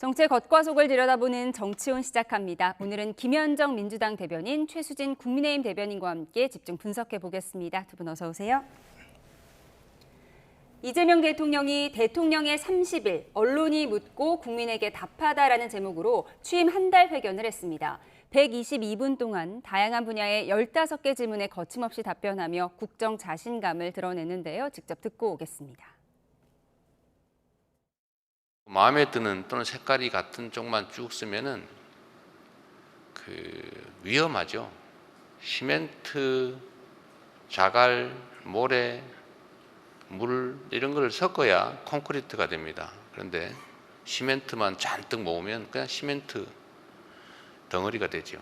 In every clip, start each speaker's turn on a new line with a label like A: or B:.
A: 정치의 겉과 속을 들여다보는 정치온 시작합니다. 오늘은 김현정 민주당 대변인, 최수진 국민의힘 대변인과 함께 집중 분석해 보겠습니다. 두 분 어서 오세요. 이재명 대통령이 대통령의 30일 언론이 묻고 국민에게 답하다라는 제목으로 취임 한 달 회견을 했습니다. 122분 동안 다양한 분야의 15개 질문에 거침없이 답변하며 국정 자신감을 드러냈는데요. 직접 듣고 오겠습니다.
B: 마음에 드는 또는 색깔이 같은 쪽만 쭉 쓰면은 위험하죠. 시멘트, 자갈, 모래, 물 이런 걸 섞어야 콘크리트가 됩니다. 그런데 시멘트만 잔뜩 모으면 그냥 시멘트 덩어리가 되죠.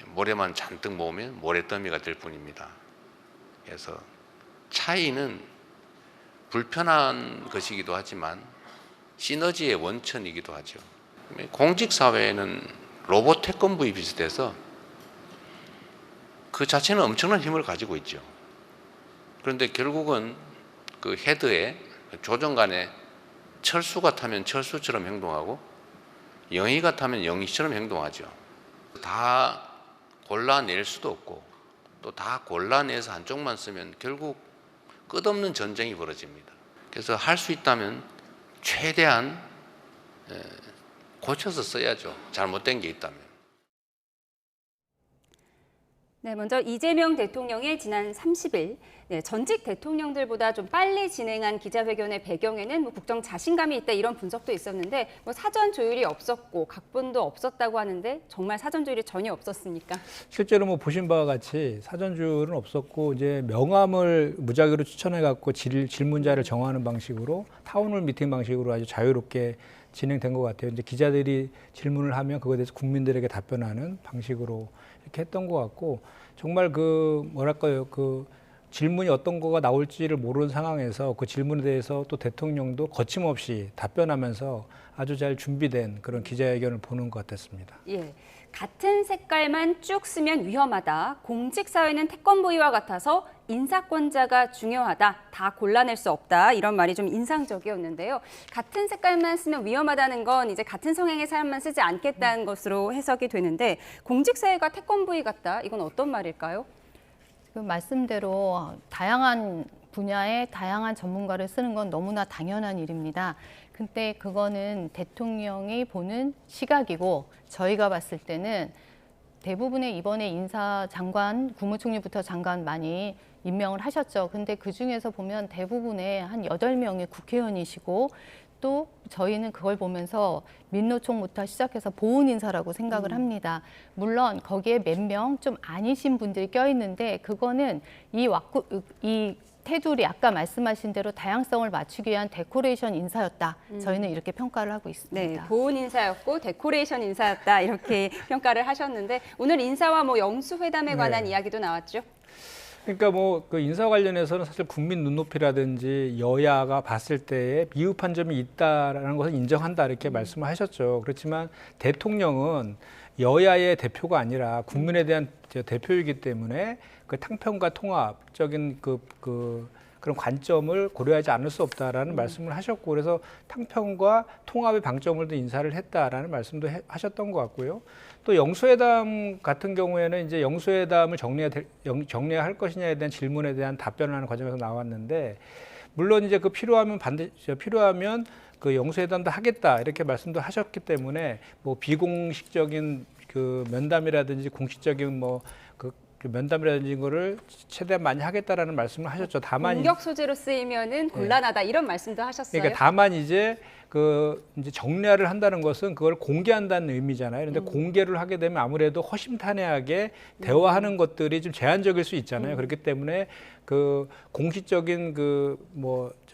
B: 모래만 잔뜩 모으면 모래더미가 될 뿐입니다. 그래서 차이는 불편한 것이기도 하지만 시너지의 원천이기도 하죠. 공직사회는 로봇 태권부에 비슷해서 그 자체는 엄청난 힘을 가지고 있죠. 그런데 결국은 그 헤드에 조정간에 철수가 타면 철수처럼 행동하고 영희가 타면 영희처럼 행동하죠. 다 골라낼 수도 없고 또 다 골라내서 한쪽만 쓰면 결국 끝없는 전쟁이 벌어집니다. 그래서 할 수 있다면 최대한 고쳐서 써야죠. 잘못된 게 있다면.
A: 네, 먼저 이재명 대통령의 지난 30일 전직 대통령들보다 좀 빨리 진행한 기자회견의 배경에는 국정 자신감이 있다 이런 분석도 있었는데 사전 조율이 없었고 각본도 없었다고 하는데 정말 사전 조율이 전혀 없었습니까?
C: 실제로 보신 바와 같이 사전 조율은 없었고 이제 명함을 무작위로 추천해 갖고 질문자를 정하는 방식으로 타운홀 미팅 방식으로 아주 자유롭게 진행된 것 같아요. 이제 기자들이 질문을 하면 그거에 대해서 국민들에게 답변하는 방식으로 이렇게 했던 것 같고 정말 질문이 어떤 거가 나올지를 모르는 상황에서 그 질문에 대해서 또 대통령도 거침없이 답변하면서 아주 잘 준비된 그런 기자회견을 보는 것 같았습니다.
A: 예. 같은 색깔만 쭉 쓰면 위험하다. 공직사회는 태권브이와 같아서 인사권자가 중요하다. 다 골라낼 수 없다. 이런 말이 좀 인상적이었는데요. 같은 색깔만 쓰면 위험하다는 건 이제 같은 성향의 사람만 쓰지 않겠다는 것으로 해석이 되는데 공직사회가 태권브이 같다. 이건 어떤 말일까요?
D: 지금 말씀대로 다양한 분야의 다양한 전문가를 쓰는 건 너무나 당연한 일입니다. 근데 그거는 대통령이 보는 시각이고 저희가 봤을 때는 대부분의 이번에 인사장관, 국무총리부터 장관 많이 임명을 하셨죠. 근데 그중에서 보면 대부분의 한 8명이 국회의원이시고 또 저희는 그걸 보면서 민노총부터 시작해서 보훈 인사라고 생각을 합니다. 물론 거기에 몇 명 좀 아니신 분들이 껴있는데 그거는 이 테두리 아까 말씀하신 대로 다양성을 맞추기 위한 데코레이션 인사였다. 저희는 이렇게 평가를 하고 있습니다.
A: 네, 보훈 인사였고 데코레이션 인사였다 이렇게 평가를 하셨는데 오늘 인사와 영수회담에 관한 이야기도 나왔죠.
C: 그러니까 그 인사 관련해서는 사실 국민 눈높이라든지 여야가 봤을 때에 미흡한 점이 있다라는 것을 인정한다 이렇게 말씀을 하셨죠. 그렇지만 대통령은 여야의 대표가 아니라 국민에 대한 대표이기 때문에 그 탕평과 통합적인 그런 관점을 고려하지 않을 수 없다라는 말씀을 하셨고 그래서 탕평과 통합의 방점을 둔 인사를 했다라는 말씀도 하셨던 것 같고요. 또 영수회담 같은 경우에는 이제 영수회담을 정리해야 할 것이냐에 대한 질문에 대한 답변을 하는 과정에서 나왔는데 물론 이제 필요하면 그 영수회담도 하겠다 이렇게 말씀도 하셨기 때문에 비공식적인 그 면담이라든지 공식적인 그 면담이라든지 거를 최대한 많이 하겠다라는 말씀을 하셨죠. 다만
A: 공격 소재로 쓰이면은 곤란하다 이런 말씀도 하셨어요.
C: 그러니까 다만 이제 이제 정리를 한다는 것은 그걸 공개한다는 의미잖아요. 그런데 공개를 하게 되면 아무래도 허심탄회하게 대화하는 것들이 좀 제한적일 수 있잖아요. 그렇기 때문에 그 공식적인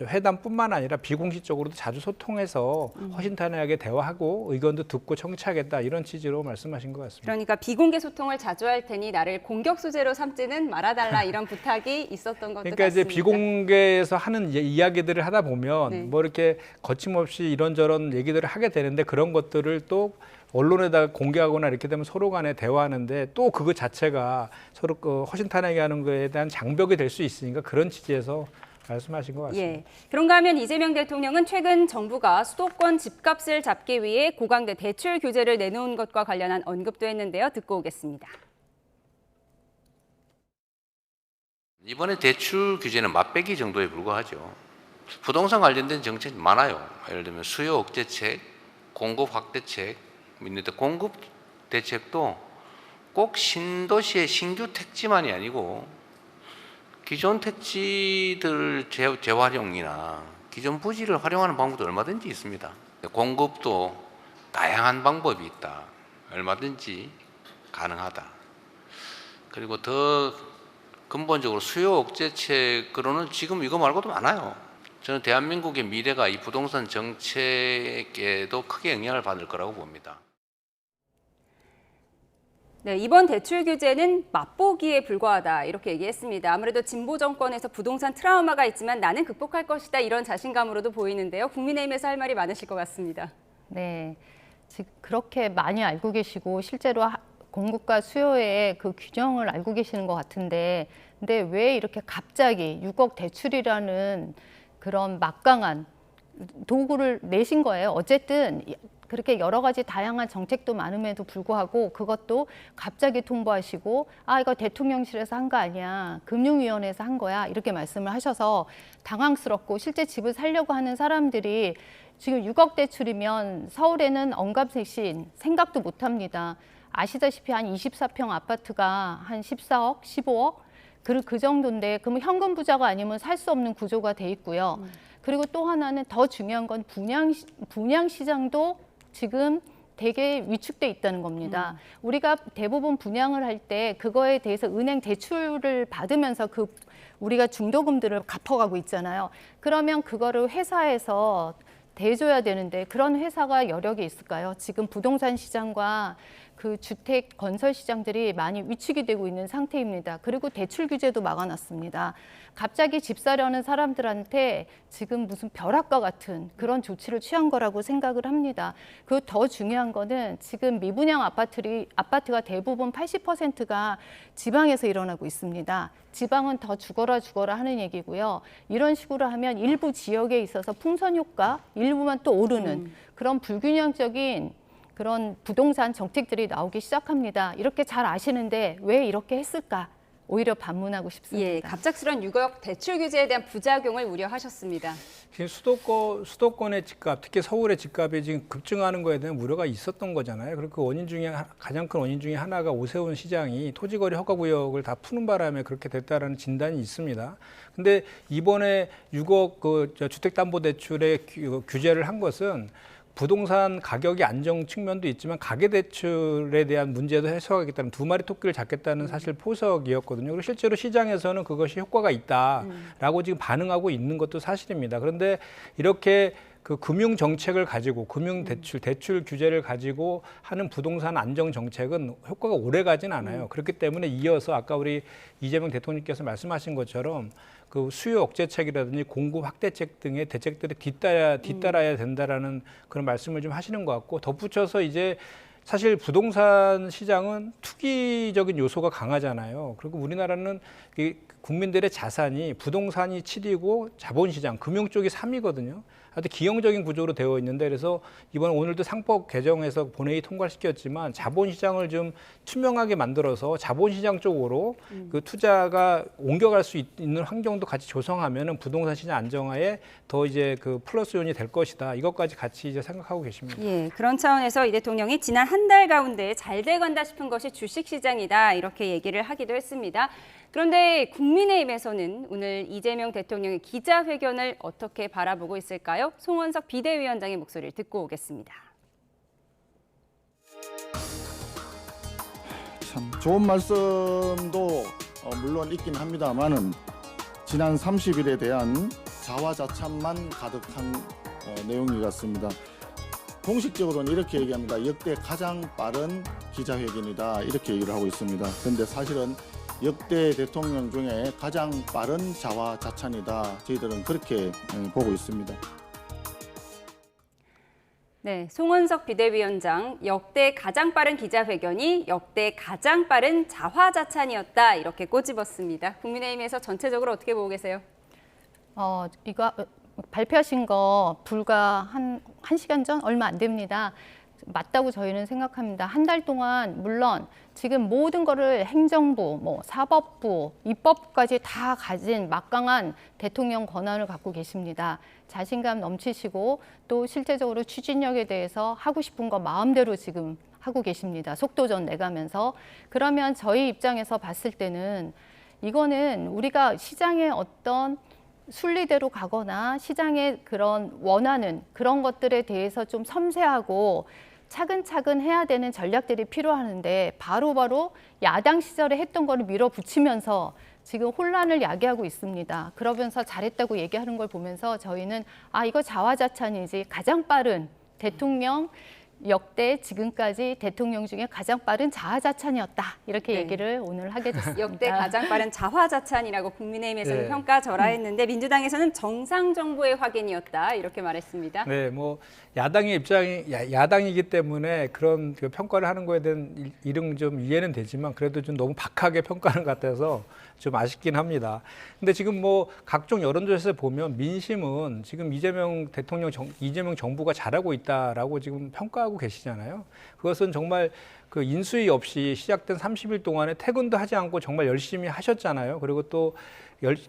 C: 회담뿐만 아니라 비공식적으로도 자주 소통해서 허심탄회하게 대화하고 의견도 듣고 청취하겠다 이런 취지로 말씀하신 것 같습니다.
A: 그러니까 비공개 소통을 자주 할 테니 나를 공격 소재로 삼지는 말아달라 이런 부탁이 있었던 것도
C: 그러니까
A: 같습니다.
C: 이제 비공개에서 하는 이야기들을 하다 보면 이렇게 거침없이 이런저런 얘기들을 하게 되는데 그런 것들을 또 언론에다가 공개하거나 이렇게 되면 서로 간에 대화하는데 또 그거 자체가 서로 허심탄회하게 하는 거에 대한 장벽이 될 수 있으니까 그런 취지에서 말씀하신 것 같습니다.
A: 예. 그런가 하면 이재명 대통령은 최근 정부가 수도권 집값을 잡기 위해 고강도 대출 규제를 내놓은 것과 관련한 언급도 했는데요. 듣고 오겠습니다.
B: 이번에 대출 규제는 맛배기 정도에 불과하죠. 부동산 관련된 정책이 많아요. 예를 들면 수요 억제책, 공급 확대책, 있는데 공급 대책도 꼭 신도시의 신규 택지만이 아니고 기존 택지들 재활용이나 기존 부지를 활용하는 방법도 얼마든지 있습니다. 공급도 다양한 방법이 있다. 얼마든지 가능하다. 그리고 더 근본적으로 수요 억제책으로는 지금 이거 말고도 많아요. 저는 대한민국의 미래가 이 부동산 정책에도 크게 영향을 받을 거라고 봅니다.
A: 네, 이번 대출 규제는 맛보기에 불과하다 이렇게 얘기했습니다. 아무래도 진보 정권에서 부동산 트라우마가 있지만 나는 극복할 것이다 이런 자신감으로도 보이는데요. 국민의힘에서 할 말이 많으실 것 같습니다.
D: 네, 지금 그렇게 많이 알고 계시고 실제로 공급과 수요의 그 균형을 알고 계시는 것 같은데, 근데 왜 이렇게 갑자기 6억 대출이라는 그런 막강한 도구를 내신 거예요? 어쨌든 그렇게 여러 가지 다양한 정책도 많음에도 불구하고 그것도 갑자기 통보하시고 이거 대통령실에서 한 거 아니야, 금융위원회에서 한 거야 이렇게 말씀을 하셔서 당황스럽고, 실제 집을 살려고 하는 사람들이 지금 6억 대출이면 서울에는 언감생신 생각도 못 합니다. 아시다시피 한 24평 아파트가 한 14억, 15억 그 정도인데, 그러면 현금 부자가 아니면 살 수 없는 구조가 돼 있고요. 그리고 또 하나는 더 중요한 건 분양 시장도 지금 되게 위축돼 있다는 겁니다. 우리가 대부분 분양을 할 때 그거에 대해서 은행 대출을 받으면서 우리가 중도금들을 갚아가고 있잖아요. 그러면 그거를 회사에서 대줘야 되는데 그런 회사가 여력이 있을까요? 지금 부동산 시장과 그 주택 건설 시장들이 많이 위축이 되고 있는 상태입니다. 그리고 대출 규제도 막아놨습니다. 갑자기 집 사려는 사람들한테 지금 무슨 벼락과 같은 그런 조치를 취한 거라고 생각을 합니다. 그리고 더 중요한 거는 지금 미분양 아파트가 대부분 80%가 지방에서 일어나고 있습니다. 지방은 더 죽어라 하는 얘기고요. 이런 식으로 하면 일부 지역에 있어서 풍선 효과, 일부만 또 오르는 그런 불균형적인 그런 부동산 정책들이 나오기 시작합니다. 이렇게 잘 아시는데 왜 이렇게 했을까? 오히려 반문하고 싶습니다.
A: 예, 갑작스런 6억 대출 규제에 대한 부작용을 우려하셨습니다.
C: 지금 수도권의 집값, 특히 서울의 집값이 지금 급증하는 거에 대한 우려가 있었던 거잖아요. 그리고 그 원인 중에 가장 큰 원인 중에 하나가 오세훈 시장이 토지거래 허가구역을 다 푸는 바람에 그렇게 됐다라는 진단이 있습니다. 근데 이번에 6억 그 주택담보대출의 규제를 한 것은 부동산 가격이 안정 측면도 있지만 가계대출에 대한 문제도 해소하겠다는 두 마리 토끼를 잡겠다는 사실 포석이었거든요. 그리고 실제로 시장에서는 그것이 효과가 있다라고 지금 반응하고 있는 것도 사실입니다. 그런데 이렇게 그 금융 정책을 가지고 금융 대출 규제를 가지고 하는 부동산 안정 정책은 효과가 오래 가진 않아요. 그렇기 때문에 이어서 아까 우리 이재명 대통령께서 말씀하신 것처럼 그 수요 억제책이라든지 공급 확대책 등의 대책들이 뒤따라야 된다라는 그런 말씀을 좀 하시는 것 같고, 덧붙여서 이제 사실 부동산 시장은 투기적인 요소가 강하잖아요. 그리고 우리나라는 국민들의 자산이 부동산이 7위고 자본시장, 금융 쪽이 3위거든요. 하여튼 기형적인 구조로 되어 있는데, 그래서 이번 오늘도 상법 개정해서 본회의 통과시켰지만 자본시장을 좀 투명하게 만들어서 자본시장 쪽으로 그 투자가 옮겨갈 수 있는 환경도 같이 조성하면은 부동산 시장 안정화에 더 이제 그 플러스 요인이 될 것이다. 이것까지 같이 이제 생각하고 계십니다.
A: 예, 그런 차원에서 이 대통령이 지난 한 달 가운데 잘 돼간다 싶은 것이 주식시장이다 이렇게 얘기를 하기도 했습니다. 그런데 국민의힘에서는 오늘 이재명 대통령의 기자회견을 어떻게 바라보고 있을까요? 송원석 비대위원장의 목소리를 듣고 오겠습니다.
E: 참 좋은 말씀도 물론 있긴 합니다만은 지난 30일에 대한 자화자찬만 가득한 내용이 같습니다. 공식적으로는 이렇게 얘기합니다. 역대 가장 빠른 기자회견이다 이렇게 얘기를 하고 있습니다. 그런데 사실은 역대 대통령 중에 가장 빠른 자화자찬이다. 저희들은 그렇게 보고 있습니다.
A: 네, 송원석 비대위원장, 역대 가장 빠른 기자회견이 역대 가장 빠른 자화자찬이었다 이렇게 꼬집었습니다. 국민의힘에서 전체적으로 어떻게 보고 계세요?
D: 이거 발표하신 거 불과 한 시간 전? 얼마 안 됩니다. 맞다고 저희는 생각합니다. 한 달 동안 물론 지금 모든 거를 행정부, 사법부, 입법부까지 다 가진 막강한 대통령 권한을 갖고 계십니다. 자신감 넘치시고 또 실제적으로 추진력에 대해서 하고 싶은 거 마음대로 지금 하고 계십니다. 속도전 내가면서. 그러면 저희 입장에서 봤을 때는 이거는 우리가 시장의 어떤 순리대로 가거나 시장의 그런 원하는 그런 것들에 대해서 좀 섬세하고 차근차근 해야 되는 전략들이 필요하는데 바로바로 야당 시절에 했던 거를 밀어붙이면서 지금 혼란을 야기하고 있습니다. 그러면서 잘했다고 얘기하는 걸 보면서 저희는 이거 자화자찬이지 가장 빠른 대통령 역대 지금까지 대통령 중에 가장 빠른 자화자찬이었다. 이렇게
A: 네.
D: 얘기를 오늘 하게 됐습니다.
A: 역대 가장 빠른 자화자찬이라고 국민의힘에서는
C: 네.
A: 평가절하했는데 민주당에서는 정상정부의 확인이었다 이렇게 말했습니다.
C: 네, 뭐 야당의 입장이 야당이기 때문에 그런 그 평가를 하는 거에 대한 일은 좀 이해는 되지만 그래도 좀 너무 박하게 평가하는 것 같아서 좀 아쉽긴 합니다. 근데 지금 뭐 각종 여론조사에서 보면 민심은 지금 이재명 정부가 잘하고 있다라고 지금 평가하고 계시잖아요. 그것은 정말 그 인수위 없이 시작된 30일 동안에 퇴근도 하지 않고 정말 열심히 하셨잖아요. 그리고 또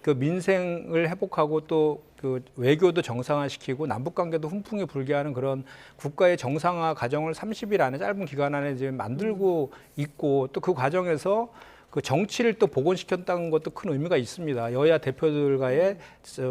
C: 그 민생을 회복하고 또 그 외교도 정상화시키고 남북 관계도 훈풍이 불게 하는 그런 국가의 정상화 과정을 30일 안에 짧은 기간 안에 지금 만들고 있고 또 그 과정에서 그 정치를 또 복원시켰다는 것도 큰 의미가 있습니다. 여야 대표들과의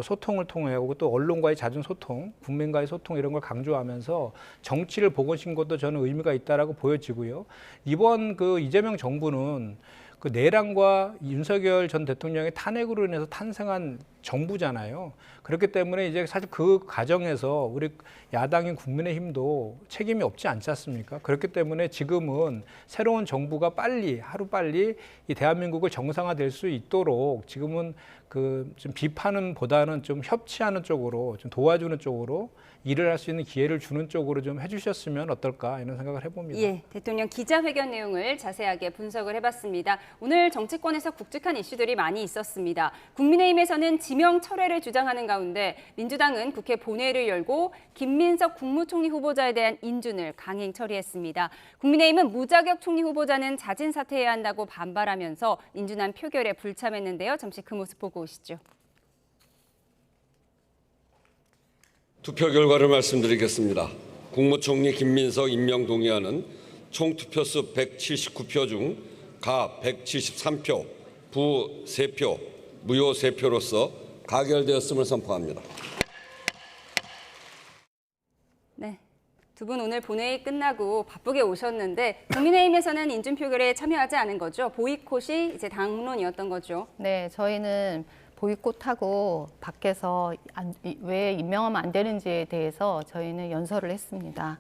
C: 소통을 통하고 또 언론과의 잦은 소통, 국민과의 소통 이런 걸 강조하면서 정치를 복원시킨 것도 저는 의미가 있다라고 보여지고요. 이번 그 이재명 정부는 그 내란과 윤석열 전 대통령의 탄핵으로 인해서 탄생한 정부잖아요. 그렇기 때문에 이제 사실 그 과정에서 우리 야당인 국민의힘도 책임이 없지 않지 않습니까? 그렇기 때문에 지금은 새로운 정부가 하루빨리 이 대한민국을 정상화될 수 있도록 지금은 그 좀 비판은보다는 좀 협치하는 쪽으로 좀 도와주는 쪽으로 일을 할 수 있는 기회를 주는 쪽으로 좀 해주셨으면 어떨까 이런 생각을 해봅니다.
A: 예, 대통령 기자회견 내용을 자세하게 분석을 해봤습니다. 오늘 정치권에서 굵직한 이슈들이 많이 있었습니다. 국민의힘에서는 지명 철회를 주장하는 가운데 민주당은 국회 본회의를 열고 김민석 국무총리 후보자에 대한 인준을 강행 처리했습니다. 국민의힘은 무자격 총리 후보자는 자진 사퇴해야 한다고 반발하면서 인준안 표결에 불참했는데요. 잠시 그 모습 보고 오시죠.
F: 투표 결과를 말씀드리겠습니다. 국무총리 김민석 임명 동의안은 총 투표수 179표 중 가 173표, 부 3표, 무효 3표로서 가결되었음을 선포합니다.
A: 네. 두 분 오늘 본회의 끝나고 바쁘게 오셨는데 국민의힘에서는 인준 표결에 참여하지 않은 거죠? 보이콧이 이제 당론이었던 거죠?
D: 네, 저희는 보이콧하고 밖에서 왜 임명하면 안 되는지에 대해서 저희는 연설을 했습니다.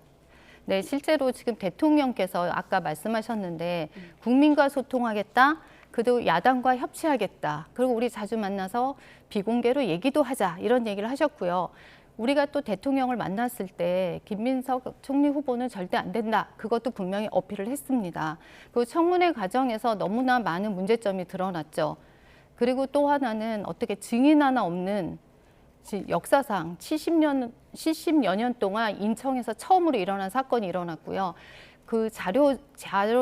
D: 네, 실제로 지금 대통령께서 아까 말씀하셨는데 국민과 소통하겠다, 그리고 야당과 협치하겠다, 그리고 우리 자주 만나서 비공개로 얘기도 하자 이런 얘기를 하셨고요. 우리가 또 대통령을 만났을 때 김민석 총리 후보는 절대 안 된다. 그것도 분명히 어필을 했습니다. 그 청문회 과정에서 너무나 많은 문제점이 드러났죠. 그리고 또 하나는 어떻게 증인 하나 없는 역사상 70여 년 동안 인천에서 처음으로 일어난 사건이 일어났고요. 그 자료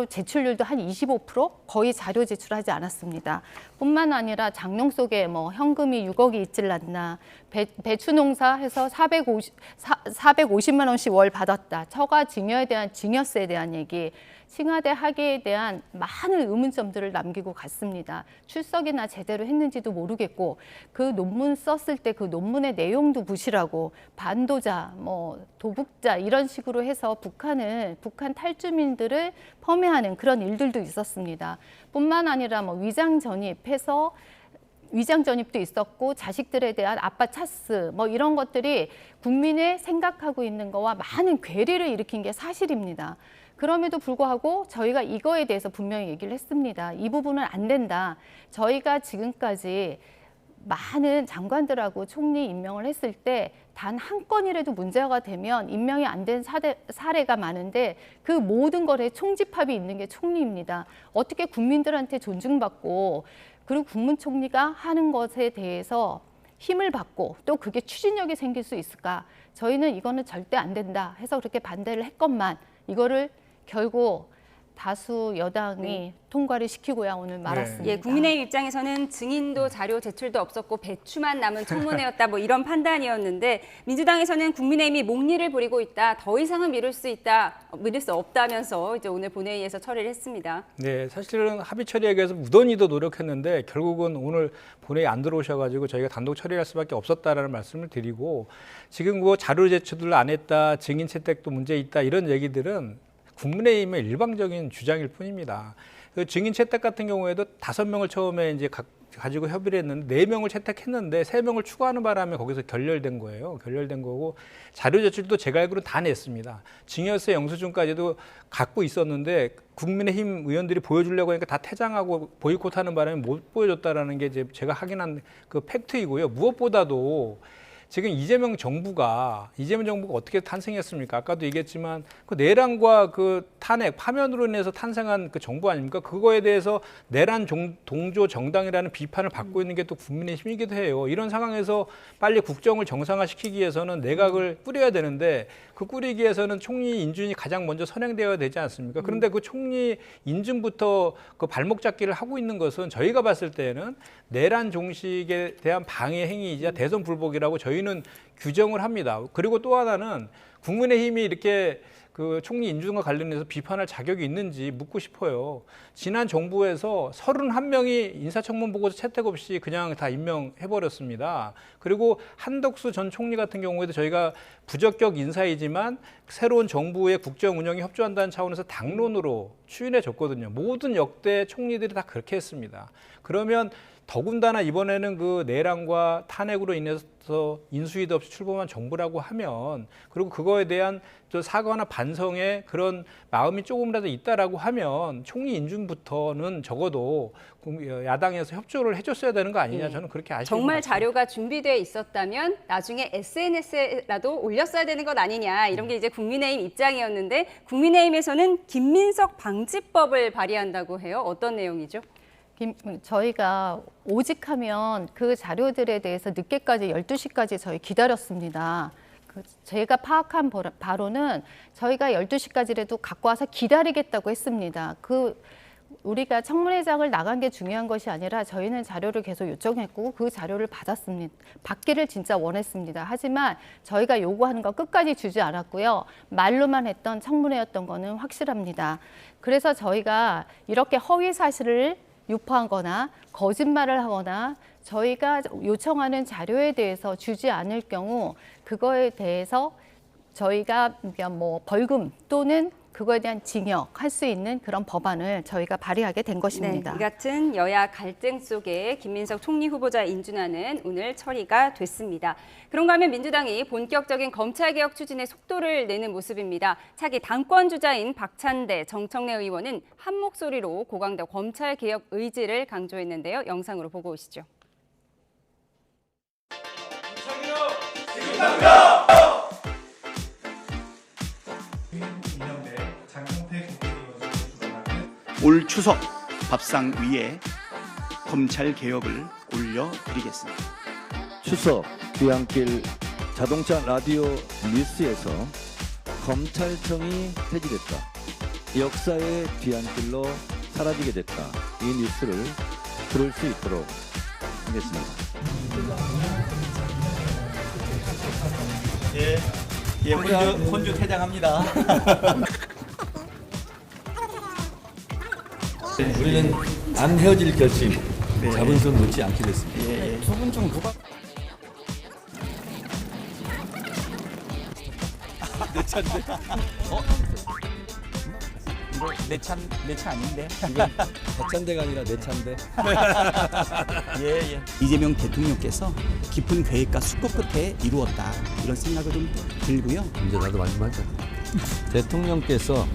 D: 제출률도 한 25%? 거의 자료 제출하지 않았습니다. 뿐만 아니라 장롱 속에 현금이 6억이 있질 않나, 배추 농사해서 450만 원씩 월 받았다. 처가 증여에 대한 증여세에 대한 얘기, 칭하대 학예에 대한 많은 의문점들을 남기고 갔습니다. 출석이나 제대로 했는지도 모르겠고 그 논문 썼을 때 그 논문의 내용도 부실하고 반도자, 도북자 이런 식으로 해서 북한 탈주민들을 폄훼하는 그런 일들도 있었습니다. 뿐만 아니라 위장 전입도 있었고 자식들에 대한 아빠 차스 이런 것들이 국민의 생각하고 있는 거와 많은 괴리를 일으킨 게 사실입니다. 그럼에도 불구하고 저희가 이거에 대해서 분명히 얘기를 했습니다. 이 부분은 안 된다. 저희가 지금까지 많은 장관들하고 총리 임명을 했을 때 단 한 건이라도 문제가 되면 임명이 안 된 사례가 많은데 그 모든 것에 총집합이 있는 게 총리입니다. 어떻게 국민들한테 존중받고 그리고 국무총리가 하는 것에 대해서 힘을 받고 또 그게 추진력이 생길 수 있을까? 저희는 이거는 절대 안 된다 해서 그렇게 반대를 했건만 이거를 결국 다수 여당이 통과를 시키고야 오늘 말았습니다.
A: 예, 국민의힘 입장에서는 증인도 자료 제출도 없었고 배추만 남은 청문회였다 뭐 이런 판단이었는데 민주당에서는 국민의힘이 목리를 부리고 있다. 더 이상은 미룰 수 없다면서 이제 오늘 본회의에서 처리를 했습니다.
C: 네, 사실은 합의 처리하기 위해서 무던히도 노력했는데 결국은 오늘 본회의 안 들어오셔가지고 저희가 단독 처리할 수밖에 없었다라는 말씀을 드리고 지금 그 자료 제출을 안 했다, 증인 채택도 문제 있다 이런 얘기들은 국민의힘의 일방적인 주장일 뿐입니다. 그 증인 채택 같은 경우에도 5명을 처음에 이제 가지고 협의를 했는데 4명을 채택했는데 3명을 추가하는 바람에 거기서 결렬된 거예요. 결렬된 거고 자료 제출도 제가 알기로 다 냈습니다. 증여세 영수증까지도 갖고 있었는데 국민의힘 의원들이 보여주려고 하니까 다 퇴장하고 보이콧하는 바람에 못 보여줬다라는 게 이제 제가 확인한 그 팩트이고요. 무엇보다도 지금 이재명 정부가 어떻게 탄생했습니까? 아까도 얘기했지만 그 내란과 그 탄핵 파면으로 인해서 탄생한 그 정부 아닙니까? 그거에 대해서 내란 동조 정당이라는 비판을 받고 있는 게 또 국민의힘이기도 해요. 이런 상황에서 빨리 국정을 정상화시키기 위해서는 내각을 꾸려야 되는데 그 꾸리기 위해서는 총리 인준이 가장 먼저 선행되어야 되지 않습니까? 그런데 그 총리 인준부터 그 발목 잡기를 하고 있는 것은 저희가 봤을 때는 내란 종식에 대한 방해 행위이자 대선 불복이라고 저희는 규정을 합니다. 그리고 또 하나는 국민의힘이 이렇게 그 총리 인준과 관련해서 비판할 자격이 있는지 묻고 싶어요. 지난 정부에서 31명이 인사청문 보고서 채택 없이 그냥 다 임명해버렸습니다. 그리고 한덕수 전 총리 같은 경우에도 저희가 부적격 인사이지만 새로운 정부의 국정 운영에 협조한다는 차원에서 당론으로 추인해줬거든요. 모든 역대 총리들이 다 그렇게 했습니다. 그러면 더군다나 이번에는 그 내란과 탄핵으로 인해서 인수위도 없이 출범한 정부라고 하면 그리고 그거에 대한 저 사과나 반성의 그런 마음이 조금이라도 있다라고 하면 총리 인준부터는 적어도 야당에서 협조를 해줬어야 되는 거 아니냐 저는 그렇게 아쉬운
A: 정말
C: 것 같습니다.
A: 자료가 준비되어 있었다면 나중에 SNS에라도 올렸어야 되는 것 아니냐 이런 게 이제 국민의힘 입장이었는데 국민의힘에서는 김민석 방지법을 발의한다고 해요. 어떤 내용이죠?
D: 저희가 오직하면 그 자료들에 대해서 늦게까지 12시까지 저희 기다렸습니다. 제가 파악한 바로는 저희가 12시까지라도 갖고 와서 기다리겠다고 했습니다. 우리가 청문회장을 나간 게 중요한 것이 아니라 저희는 자료를 계속 요청했고 그 자료를 받았습니다. 받기를 진짜 원했습니다. 하지만 저희가 요구하는 거 끝까지 주지 않았고요. 말로만 했던 청문회였던 거는 확실합니다. 그래서 저희가 이렇게 허위 사실을 유포하거나 거짓말을 하거나 저희가 요청하는 자료에 대해서 주지 않을 경우 그거에 대해서 저희가 뭐 벌금 또는 그거에 대한 징역 할 수 있는 그런 법안을 저희가 발의하게 된 것입니다.
A: 네, 이 같은 여야 갈등 속에 김민석 총리 후보자 인준안은 오늘 처리가 됐습니다. 그런가 하면 민주당이 본격적인 검찰개혁 추진에 속도를 내는 모습입니다. 차기 당권 주자인 박찬대 정청래 의원은 한 목소리로 고강도 검찰개혁 의지를 강조했는데요. 영상으로 보고 오시죠.
G: 올 추석 밥상 위에 검찰 개혁을 올려드리겠습니다.
H: 추석 귀향길 자동차 라디오 뉴스에서 검찰청이 폐지됐다. 역사의 뒤안길로 사라지게 됐다. 이 뉴스를 들을 수 있도록 하겠습니다.
I: 혼주 퇴장합니다. 우리는 안 헤어질 결심 잡은 손 놓지 않기로 했습니다.
G: 두 분 좀 누가
I: 내 차인데?
G: 이거 내 차 아닌데?
I: 박찬대가 아니라 내 차인데.
G: 예. 이재명 대통령께서 깊은 계획과 숙고 끝에 이루었다 이런 생각을 좀 들고요.
I: 이제 나도 말씀하자. 대통령께서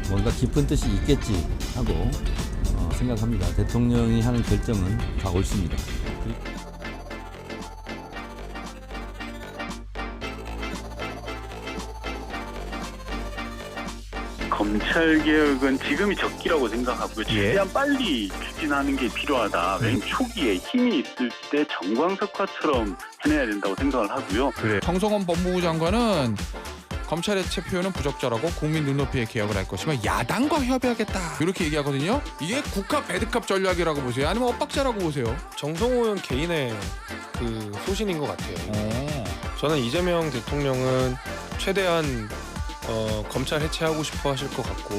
I: 뭔가 깊은 뜻이 있겠지 하고 생각합니다. 대통령이 하는 결정은 다 옳습니다.
J: 검찰 개혁은 지금이 적기라고 생각하고요. 최대한 빨리 추진하는 게 필요하다. 왜냐면 초기에 힘이 있을 때 정광석화처럼 해내야 된다고 생각을 하고요.
K: 정성원 법무부 장관은 검찰의 체표는 부적절하고 국민 눈높이의 개혁을 할 것이며 야당과 협의하겠다 이렇게 얘기하거든요. 이게 국합 배드캅 전략이라고 보세요? 아니면 엇박자라고 보세요?
L: 정성호 의원 개인의 그 소신인 것 같아요. 저는 이재명 대통령은 최대한 검찰 해체하고 싶어 하실 것 같고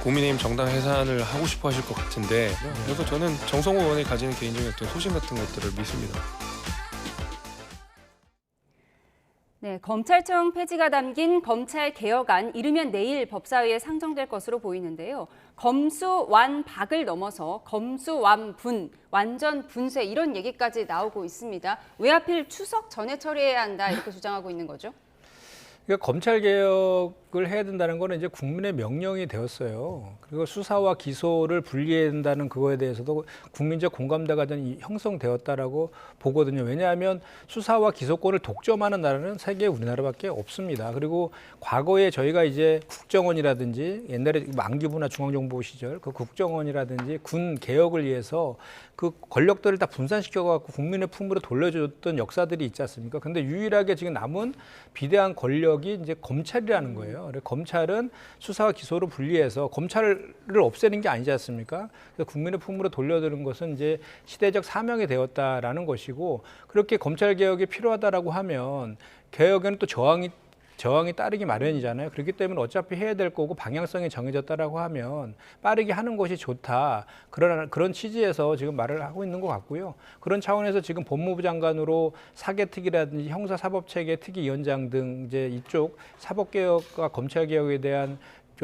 L: 국민의힘 정당 해산을 하고 싶어 하실 것 같은데 그래서 저는 정성호 의원이 가지는 개인적인 어떤 소신 같은 것들을 믿습니다.
A: 네, 검찰청 폐지가 담긴 검찰개혁안 이르면 내일 법사위에 상정될 것으로 보이는데요. 검수완박을 넘어서 검수완분, 완전 분쇄 이런 얘기까지 나오고 있습니다. 왜 하필 추석 전에 처리해야 한다 이렇게 주장하고 있는 거죠?
C: 그러니까 검찰 개혁을 해야 된다는 거는 이제 국민의 명령이 되었어요. 그리고 수사와 기소를 분리해야 된다는 그거에 대해서도 국민적 공감대가 형성되었다라고 보거든요. 왜냐하면 수사와 기소권을 독점하는 나라는 세계 우리나라밖에 없습니다. 그리고 과거에 저희가 이제 국정원이라든지 옛날에 만기부나 중앙정보 시절 그 국정원이라든지 군 개혁을 위해서 그 권력들을 다 분산시켜갖고 국민의 품으로 돌려줬던 역사들이 있지 않습니까? 근데 유일하게 지금 남은 비대한 권력이 이제 검찰이라는 거예요. 그래서 검찰은 수사와 기소를 분리해서 검찰을 없애는 게 아니지 않습니까? 그래서 국민의 품으로 돌려드는 것은 이제 시대적 사명이 되었다라는 것이고 그렇게 검찰 개혁이 필요하다라고 하면 개혁에는 또 저항이 따르기 마련이잖아요. 그렇기 때문에 어차피 해야 될 거고 방향성이 정해졌다라고 하면 빠르게 하는 것이 좋다. 그런 취지에서 지금 말을 하고 있는 것 같고요. 그런 차원에서 지금 법무부 장관으로 사개특위라든지 형사사법체계 특위위원장 등 이제 이쪽 사법개혁과 검찰개혁에 대한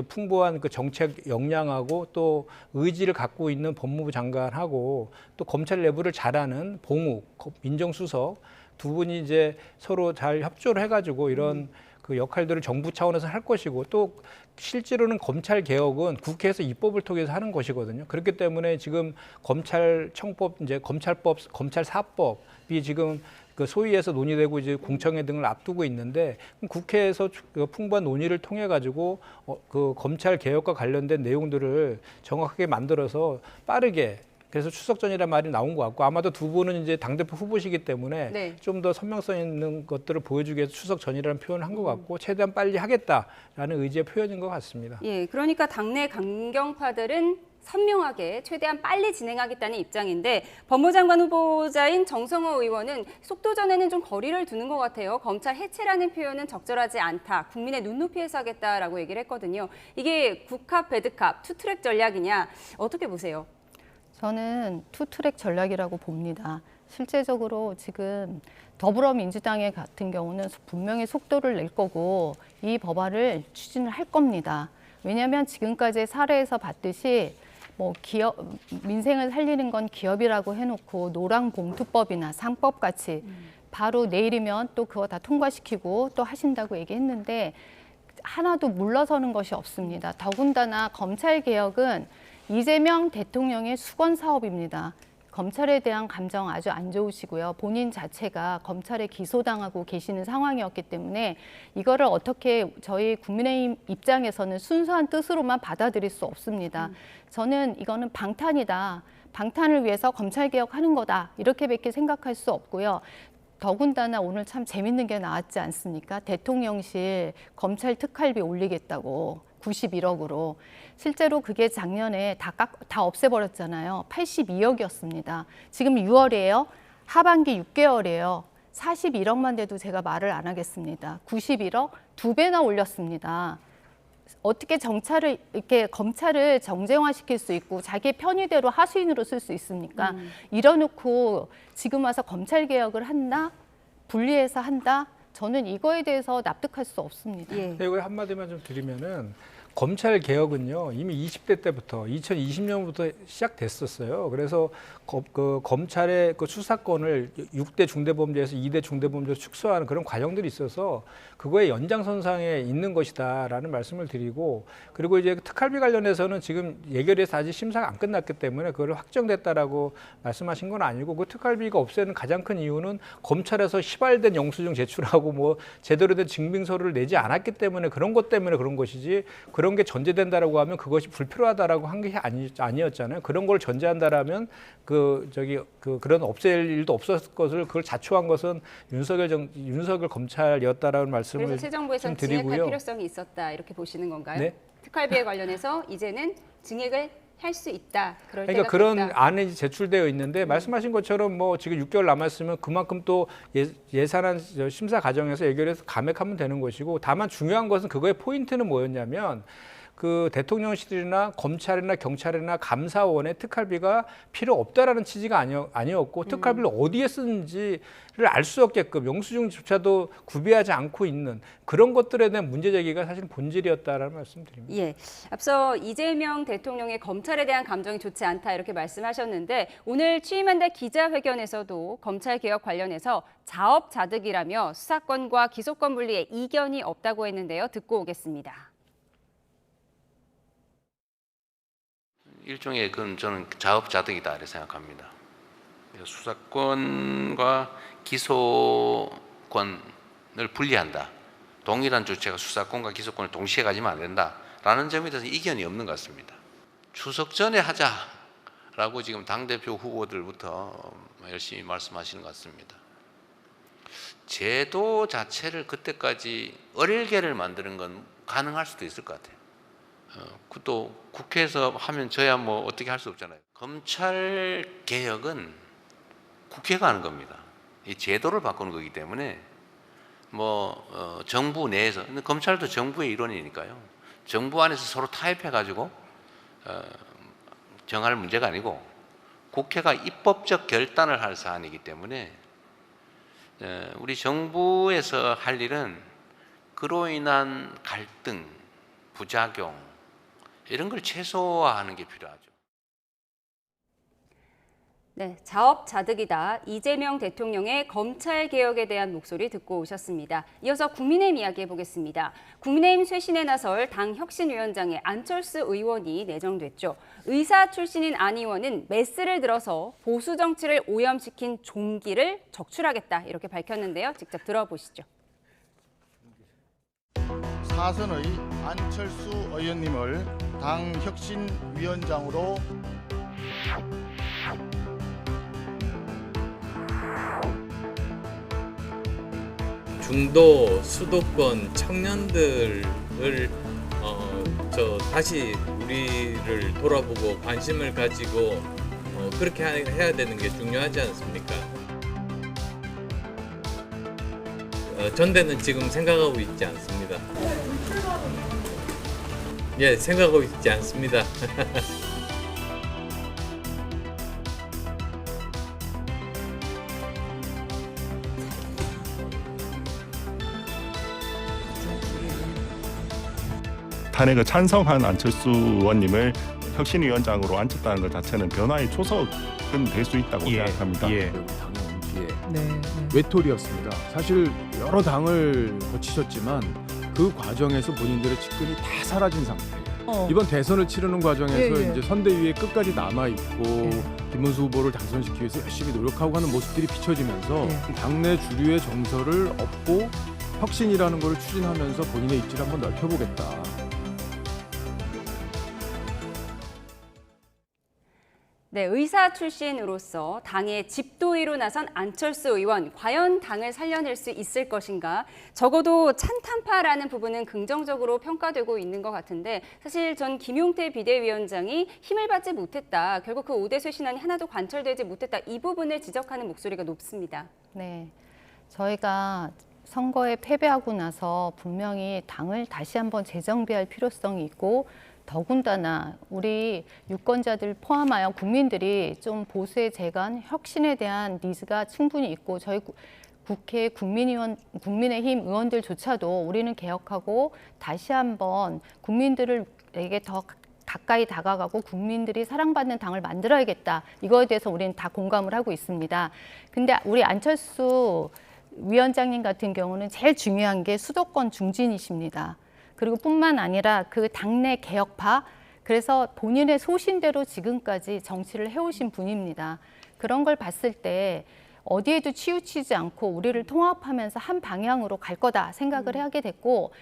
C: 풍부한 그 정책 역량하고 또 의지를 갖고 있는 법무부 장관하고 또 검찰 내부를 잘하는 봉욱 민정수석 두 분이 이제 서로 잘 협조를 해가지고 이런 그 역할들을 정부 차원에서 할 것이고 또 실제로는 검찰 개혁은 국회에서 입법을 통해서 하는 것이거든요. 그렇기 때문에 지금 검찰청법, 이제 검찰법, 검찰사법이 지금 그 소위에서 논의되고 이제 공청회 등을 앞두고 있는데 국회에서 풍부한 논의를 통해 가지고 그 검찰 개혁과 관련된 내용들을 정확하게 만들어서 빠르게 그래서 추석 전이라는 말이 나온 것 같고 아마도 두 분은 이제 당대표 후보시기 때문에
A: 네.
C: 좀 더 선명성 있는 것들을 보여주기 위해서 추석 전이라는 표현을 한 것 같고 최대한 빨리 하겠다라는 의지의 표현인 것 같습니다.
A: 예, 그러니까 당내 강경파들은 선명하게 최대한 빨리 진행하겠다는 입장인데 법무장관 후보자인 정성호 의원은 속도전에는 좀 거리를 두는 것 같아요. 검찰 해체라는 표현은 적절하지 않다. 국민의 눈높이에서 하겠다라고 얘기를 했거든요. 이게 국합, 배드캅, 투트랙 전략이냐 어떻게 보세요?
D: 저는 투트랙 전략이라고 봅니다. 실제적으로 지금 더불어민주당의 같은 경우는 분명히 속도를 낼 거고 이 법안을 추진을 할 겁니다. 왜냐하면 지금까지의 사례에서 봤듯이 뭐 기업 민생을 살리는 건 기업이라고 해놓고 노랑봉투법이나 상법 같이 바로 내일이면 또 그거 다 통과시키고 또 하신다고 얘기했는데 하나도 물러서는 것이 없습니다. 더군다나 검찰개혁은 이재명 대통령의 수건 사업입니다. 검찰에 대한 감정 아주 안 좋으시고요. 본인 자체가 검찰에 기소당하고 계시는 상황이었기 때문에 이거를 어떻게 저희 국민의힘 입장에서는 순수한 뜻으로만 받아들일 수 없습니다. 저는 이거는 방탄이다. 방탄을 위해서 검찰개혁하는 거다. 이렇게밖에 생각할 수 없고요. 더군다나 오늘 참 재밌는 게 나왔지 않습니까? 대통령실 검찰 특활비 올리겠다고 91억으로. 실제로 그게 작년에 다 없애버렸잖아요. 82억이었습니다. 지금 6월이에요. 하반기 6개월이에요. 41억만 돼도 제가 말을 안 하겠습니다. 91억 2배나 올렸습니다. 어떻게 이렇게 검찰을 정쟁화시킬 수 있고 자기 편의대로 하수인으로 쓸 수 있습니까? 이러놓고 지금 와서 검찰개혁을 한다? 분리해서 한다? 저는 이거에 대해서 납득할 수 없습니다.
A: 예.
C: 이거 한마디만 좀 드리면은 검찰 개혁은요 이미 20대 때부터 2020년부터 시작됐었어요. 그래서 그 검찰의 그 수사권을 6대 중대범죄에서 2대 중대범죄로 축소하는 그런 과정들이 있어서 그거의 연장선상에 있는 것이다라는 말씀을 드리고 그리고 이제 특활비 관련해서는 지금 예결위에서 아직 심사가 안 끝났기 때문에 그걸 확정됐다라고 말씀하신 건 아니고 그 특활비가 없애는 가장 큰 이유는 검찰에서 시발된 영수증 제출하고 뭐 제대로 된 증빙서를 내지 않았기 때문에 그런 것 때문에 그런 것이지. 그런 게 전제된다라고 하면 그것이 불필요하다라고 한 게 아니었잖아요. 그런 걸 전제한다라면 그런 없앨 일도 없었을 것을 그걸 자초한 것은 윤석열 검찰이었다라는 말씀을
A: 그래서 새 정부에서는
C: 좀
A: 증액할
C: 드리고요.
A: 필요성이 있었다 이렇게 보시는 건가요?
C: 네?
A: 특활비에 관련해서 이제는 증액을 할 수 있다. 그럴
C: 그러니까
A: 때가
C: 그런
A: 됐다.
C: 안이 제출되어 있는데 말씀하신 것처럼 뭐 지금 6개월 남았으면 그만큼 또 예산안 심사 과정에서 예결해서 감액하면 되는 것이고, 다만 중요한 것은 그거의 포인트는 뭐였냐면 그 대통령실이나 검찰이나 경찰이나 감사원의 특활비가 필요 없다라는 취지가 아니었고 특활비를 어디에 쓰는지를 알 수 없게끔 영수증조차도 구비하지 않고 있는 그런 것들에 대한 문제 제기가 사실 본질이었다라는 말씀드립니다.
A: 예, 앞서 이재명 대통령의 검찰에 대한 감정이 좋지 않다 이렇게 말씀하셨는데 오늘 취임한 달 기자회견에서도 검찰 개혁 관련해서 자업자득이라며 수사권과 기소권 분리에 이견이 없다고 했는데요. 듣고 오겠습니다.
B: 일종의 그건 저는 자업자득이다 이렇게 생각합니다. 수사권과 기소권을 분리한다. 동일한 주체가 수사권과 기소권을 동시에 가지면 안 된다라는 점에 대해서 이견이 없는 것 같습니다. 추석 전에 하자라고 지금 당대표 후보들부터 열심히 말씀하시는 것 같습니다. 제도 자체를 그때까지 어릴게를 만드는 건 가능할 수도 있을 것 같아요. 그것도 국회에서 하면 저야 뭐 어떻게 할 수 없잖아요. 검찰 개혁은 국회가 하는 겁니다. 이 제도를 바꾸는 거기 때문에 정부 내에서, 근데 검찰도 정부의 일원이니까요. 정부 안에서 서로 타협해가지고 정할 문제가 아니고 국회가 입법적 결단을 할 사안이기 때문에 우리 정부에서 할 일은 그로 인한 갈등, 부작용 이런 걸 최소화하는 게 필요하죠.
A: 네, 자업자득이다. 이재명 대통령의 검찰 개혁에 대한 목소리 듣고 오셨습니다. 이어서 국민의힘 이야기해 보겠습니다. 국민의힘 쇄신에 나설 당 혁신위원장에 안철수 의원이 내정됐죠. 의사 출신인 안 의원은 메스를 들어서 보수 정치를 오염시킨 종기를 적출하겠다 이렇게 밝혔는데요. 직접 들어보시죠.
E: 사선의 안철수 의원님을 당 혁신위원장으로
M: 중도 수도권 청년들을 다시 우리를 돌아보고 관심을 가지고 그렇게 해야 되는 게 중요하지 않습니까? 전대는 지금 생각하고 있지 않습니다. 예, 생각하고 있지 않습니다.
N: 탄핵을 찬성한 안철수 의원님을 혁신위원장으로 앉혔다는 것 자체는 변화의 초석은 될 수 있다고 생각합니다.
O: 외톨이였습니다. 사실 여러 당을 거치셨지만 그 과정에서 본인들의 측근이 다 사라진 상태예요. 이번 대선을 치르는 과정에서 이제 선대위에 끝까지 남아 있고 김문수 후보를 당선시키기 위해서 열심히 노력하고 하는 모습들이 비춰지면서 당내 주류의 정서를 얻고 혁신이라는 것을 추진하면서 본인의 입지를 한번 넓혀보겠다.
A: 네, 의사 출신으로서 당의 집도의로 나선 안철수 의원, 과연 당을 살려낼 수 있을 것인가? 적어도 찬탄파라는 부분은 긍정적으로 평가되고 있는 것 같은데 사실 전 김용태 비대위원장이 힘을 받지 못했다. 결국 그 5대 쇄신안이 하나도 관철되지 못했다. 이 부분을 지적하는 목소리가 높습니다.
D: 네, 저희가 선거에 패배하고 나서 분명히 당을 다시 한번 재정비할 필요성이 있고 더군다나 우리 유권자들 포함하여 국민들이 좀 보수의 재간, 혁신에 대한 니즈가 충분히 있고 저희 국회 국민의힘 의원들조차도 우리는 개혁하고 다시 한번 국민들에게 더 가까이 다가가고 국민들이 사랑받는 당을 만들어야겠다. 이거에 대해서 우리는 다 공감을 하고 있습니다. 근데 우리 안철수 위원장님 같은 경우는 제일 중요한 게 수도권 중진이십니다. 그리고 뿐만 아니라 그 당내 개혁파, 그래서 본인의 소신대로 지금까지 정치를 해오신 분입니다. 그런 걸 봤을 때 어디에도 치우치지 않고 우리를 통합하면서 한 방향으로 갈 거다 생각을 하게 됐고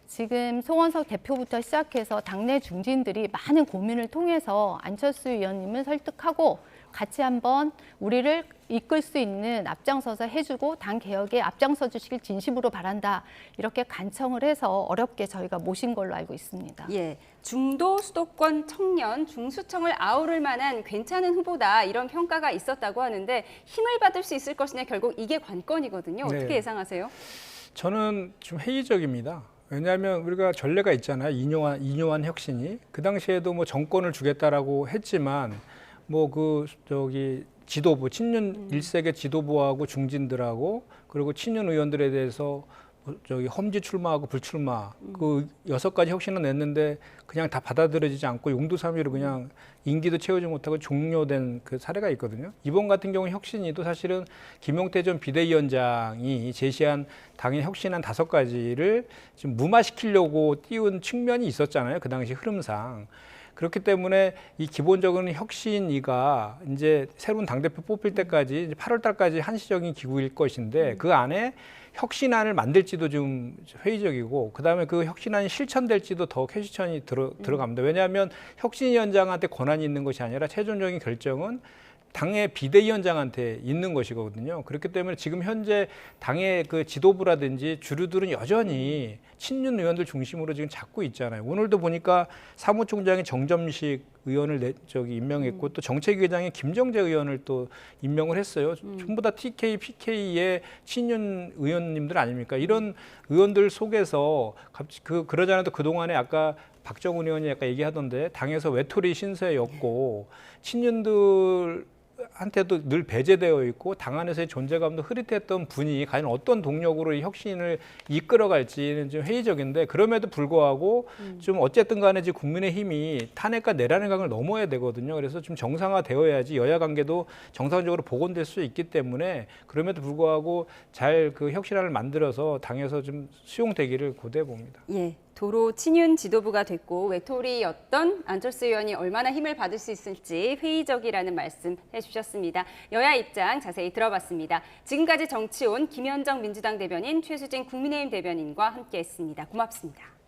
D: 지금 송원석 대표부터 시작해서 당내 중진들이 많은 고민을 통해서 안철수 의원님을 설득하고 같이 한번 우리를 이끌 수 있는 앞장서서 해주고 당 개혁에 앞장서 주시길 진심으로 바란다. 이렇게 간청을 해서 어렵게 저희가 모신 걸로 알고 있습니다.
A: 예, 중도 수도권 청년 중수청을 아우를 만한 괜찮은 후보다 이런 평가가 있었다고 하는데 힘을 받을 수 있을 것이냐 결국 이게 관건이거든요. 어떻게
C: 네.
A: 예상하세요?
C: 저는 좀 회의적입니다. 왜냐하면 우리가 전례가 있잖아요. 이뇨한 혁신이 그 당시에도 뭐 정권을 주겠다라고 했지만 뭐 지도부 친윤 1세계 지도부하고 중진들하고 그리고 친윤 의원들에 대해서 험지 출마하고 불출마 그 6가지 혁신을 냈는데 그냥 다 받아들여지지 않고 용두사미로 그냥 임기도 채우지 못하고 종료된 그 사례가 있거든요. 이번 같은 경우 혁신위도 사실은 김용태 전 비대위원장이 제시한 당의 혁신안 5가지를 지금 무마시키려고 띄운 측면이 있었잖아요. 그 당시 흐름상. 그렇기 때문에 이 기본적인 혁신위가 이제 새로운 당대표 뽑힐 때까지 이제 8월 달까지 한시적인 기구일 것인데 그 안에 혁신안을 만들지도 좀 회의적이고 그다음에 그 혁신안이 실천될지도 더 퀘스천이 들어갑니다. 왜냐하면 혁신위원장한테 권한이 있는 것이 아니라 최종적인 결정은 당의 비대위원장한테 있는 것이거든요. 그렇기 때문에 지금 현재 당의 그 지도부라든지 주류들은 여전히 친윤 의원들 중심으로 지금 잡고 있잖아요. 오늘도 보니까 사무총장이 정점식 의원을 임명했고 또 정책위원장이 김정재 의원을 또 임명을 했어요. 전부 다 TK, PK의 친윤 의원님들 아닙니까? 이런 의원들 속에서 그러지 않아도 그동안에 아까 박정훈 의원이 아까 얘기하던데 당에서 외톨이 신세였고 친윤들 한테도 늘 배제되어 있고 당 안에서의 존재감도 흐릿했던 분이 과연 어떤 동력으로 이 혁신을 이끌어갈지는 좀 회의적인데 그럼에도 불구하고 좀 어쨌든 간에 지금 국민의힘이 탄핵과 내란의 강을 넘어야 되거든요. 그래서 좀 정상화되어야지 여야 관계도 정상적으로 복원될 수 있기 때문에 그럼에도 불구하고 잘 그 혁신안을 만들어서 당에서 좀 수용되기를 고대해 봅니다.
A: 예. 도로 친윤 지도부가 됐고 외톨이였던 안철수 의원이 얼마나 힘을 받을 수 있을지 회의적이라는 말씀 해주셨습니다. 여야 입장 자세히 들어봤습니다. 지금까지 정치온 김현정 민주당 대변인, 최수진 국민의힘 대변인과 함께했습니다. 고맙습니다.